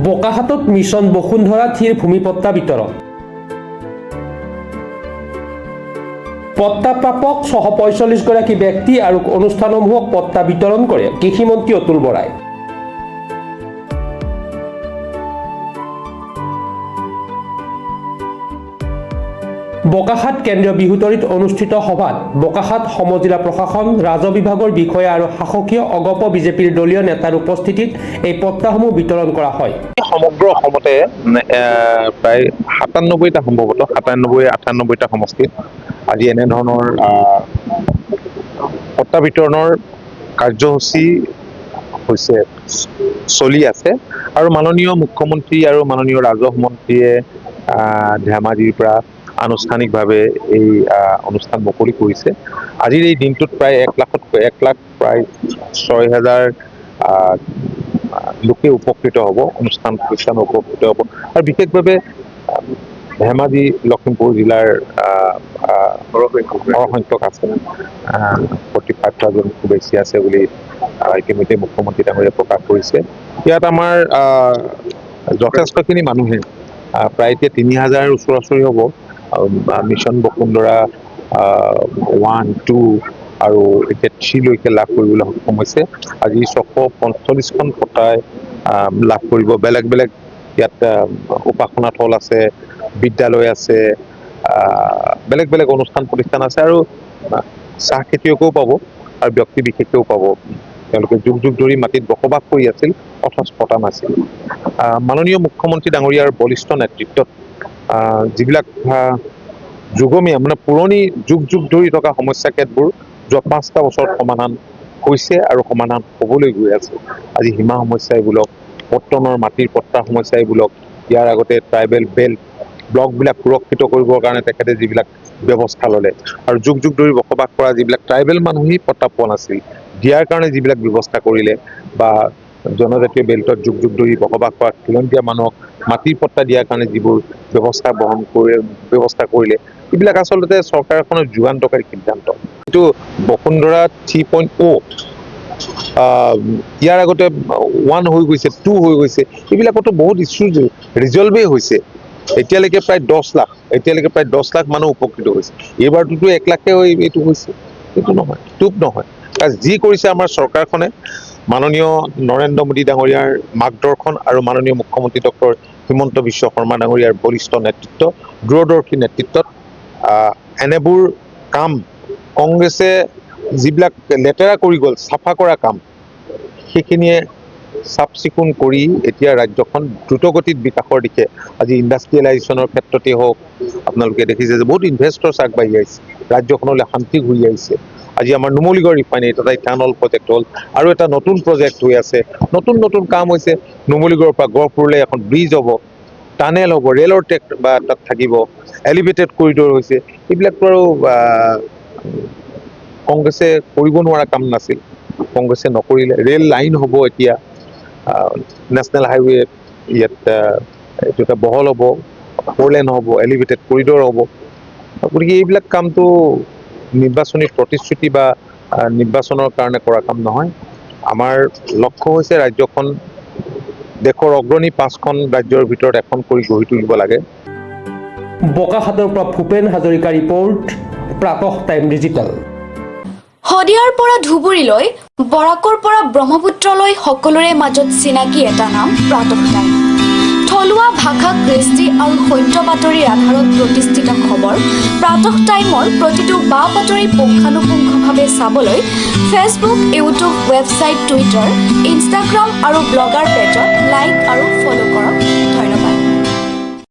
বোকাখাতত মিছন বসুন্ধৰা থিৰ ভূমিপট্টা বিতৰণ। পট্টাপ্ৰাপক 645 গৰাকী ব্যক্তি আৰু অনুষ্ঠানসমূহক পট্টা বিতৰণ কৰে কৃষিমন্ত্ৰী অতুল বৰাই। বোকাখাত কেন্দ্ৰীয় বিহুতৰিত অনুষ্ঠিত সভাত বোকাখাত সমজিলা প্ৰশাসন, ৰাজহ বিভাগৰ বিষয়া আৰু শাসকীয় অগপ বিজেপিৰ দলীয় নেতাৰ উপস্থিতিত এই পট্টাসমূহ বিতৰণ কৰা হয়। সমগ্ৰ অসমতে প্ৰায় 97টা সম্ভৱতঃ 97-98টা সমষ্টিত আজি এনেধৰণৰ পট্টা বিতৰণৰ কাৰ্যসূচী হৈছে চলি আছে আৰু মাননীয় মুখ্যমন্ত্ৰী আৰু মাননীয় ৰাজহ মন্ত্ৰীয়ে ধেমাজিৰ পৰা আনুষ্ঠানিকভাৱে এই অনুষ্ঠান মুকলি কৰিছে। আজিৰ এই দিনটোত প্ৰায় 1 লাখ প্ৰায় 6,000 লোকে উপকৃত হ'ব, অনুষ্ঠান প্ৰতিষ্ঠান উপকৃত হ'ব আৰু বিশেষভাৱে ধেমাজি লখিমপুৰ জিলাৰ সৰহসংখ্যক আছে, 45,000 জন বেছি আছে বুলি ইতিমধ্যে মুখ্যমন্ত্ৰী ডাঙৰীয়াই প্ৰকাশ কৰিছে। ইয়াত আমাৰ যথেষ্টখিনি মানুহে প্ৰায় এতিয়া 3,000 ওচৰা-ওচৰি হ'ব মিছন বসুন্ধৰা 1, 2 আৰু এতিয়া 3লৈকে লাভ কৰিবলৈ সক্ষম হৈছে। আজি 645খন পট্টাই লাভ কৰিব। বেলেগ বেলেগ ইয়াত উপাসনা থল আছে, বিদ্যালয় আছে, বেলেগ বেলেগ অনুষ্ঠান প্ৰতিষ্ঠান আছে আৰু চাহ খেতিয়কেও পাব আৰু ব্যক্তি বিশেষেও পাব। তেওঁলোকে যুগ যুগ ধৰি মাটিত বসবাস কৰি আছিল, অথচ পতা নাছিল। মাননীয় মুখ্যমন্ত্ৰী ডাঙৰীয়াৰ বলিষ্ঠ নেতৃত্বত যিবিলাক যুগমীয়া মানে পুৰণি যুগ যুগ ধৰি থকা সমস্যা কেতবোৰ যোৱা 5টা বছৰত সমাধান হৈছে আৰু সমাধান হ'বলৈ গৈ আছে। আজি সীমা সমস্যাই বোলক, পট্টনৰ মাটিৰ পট্টাৰ সমস্যাই বোলক, ইয়াৰ আগতে ট্ৰাইবেল বেল্ট ব্লকবিলাক সুৰক্ষিত কৰিবৰ কাৰণে তেখেতে যিবিলাক ব্যৱস্থা ল'লে আৰু যুগ যুগ ধৰি বসবাস কৰা যিবিলাক ট্ৰাইবেল মানুহেই পট্টা পোৱা নাছিল, দিয়াৰ কাৰণে যিবিলাক ব্যৱস্থা কৰিলে বা জনজাতীয় বেল্টত যুগ যুগ ধৰি বসবাস কৰা খিলঞ্জীয়া মানুহক মাটিৰ পট্টা দিয়াৰ কাৰণে যিবোৰ ব্যৱস্থা কৰিলে, এইবিলাক আচলতে চৰকাৰখনৰ যুগান্তকাৰী সিদ্ধান্ত। এইটো বসুন্ধৰা 3.0 ইয়াৰ আগতে 1 হৈ গৈছে, 2 হৈ গৈছে, এইবিলাকতো বহুত ইছ্যু ৰিজলভেই হৈছে। এতিয়ালৈকে প্ৰায় 10 লাখ মানুহ উপকৃত হৈছে। এইবাৰটোতো 1 লাখে এইটো হৈছে, এইটো নহয়, টুপ নহয়। যি কৰিছে আমাৰ চৰকাৰখনে মাননীয় নৰেন্দ্ৰ মোদী ডাঙৰীয়াৰ মাৰ্গদৰ্শন আৰু মাননীয় মুখ্যমন্ত্ৰী ডক্টৰ হিমন্ত বিশ্ব শৰ্মা ডাঙৰীয়াৰ বলিষ্ঠ নেতৃত্ব, দূৰদৰ্শী নেতৃত্বত এনেবোৰ কাম কংগ্ৰেছে যিবিলাক লেতেৰা কৰি গ'ল, চাফা কৰা কাম, সেইখিনিয়ে চাফ চিকুণ কৰি এতিয়া ৰাজ্যখন দ্ৰুতগতিত বিকাশৰ দিশে, আজি ইণ্ডাষ্ট্ৰিয়েলাইজেশ্যনৰ ক্ষেত্ৰতে হওক, আপোনালোকে দেখিছে যে বহুত ইনভেষ্টৰ্ছ আগবাঢ়ি আহিছে, ৰাজ্যখনলৈ শান্তি ঘূৰি আহিছে। আজি আমাৰ নুমলীগড় ৰিফাইনেৰীত এটা ইথানল প্ৰজেক্ট হ'ল আৰু এটা নতুন প্ৰজেক্ট হৈ আছে, নতুন নতুন কাম হৈছে। নুমলীগড়ৰ পৰা গহপুৰলৈ এখন ব্ৰিজ হ'ব, টানেল হ'ব, ৰেলৰ ট্ৰেক বা তাত থাকিব, এলিভেটেড কৰিডৰ হৈছে। এইবিলাকতো আৰু কংগ্ৰেছে কৰিব নোৱাৰা কাম নাছিল, কংগ্ৰেছে নকৰিলে। ৰেল লাইন হ'ব এতিয়া, নেশ্যনেল হাইৱে ইয়াত এইটো এটা বহল হ'ব, 4 লেন হ'ব, এলিভেটেড কৰিডৰ হ'ব। গতিকে এইবিলাক কামটো নিৰ্বাচনী প্ৰতিশ্ৰুতি বা নিৰ্বাচনৰ কাৰণে কৰা কাম নহয়। আমাৰ লক্ষ্য হৈছে ৰাজ্যখন দেশৰ অগ্ৰণী 5খন ৰাজ্যৰ ভিতৰত এখন কৰি গঢ়ি তুলিব লাগে। বোকাখাতৰ পৰা ভূপেন হাজৰিকা ৰিপৰ্ট, প্ৰাতঃ টাইম ডিজিটেল। শদিয়াৰ পৰা ধুবুৰীলৈ, বৰাকৰ পৰা ব্ৰহ্মপুত্ৰলৈ সকলোৰে মাজত চিনাকি এটা নাম প্ৰাতঃ টাইম। থলুৱা ভাষা, কৃষ্টি আৰু সত্য বাতৰিৰ আধাৰত প্ৰতিষ্ঠিত খবৰ প্ৰাতঃ টাইমৰ প্ৰতিটো বা বাতৰি পুংখানুপুংখভাৱে চাবলৈ Facebook, YouTube, website, Twitter, Instagram আৰু ব্লগাৰ পেজত লাইক আৰু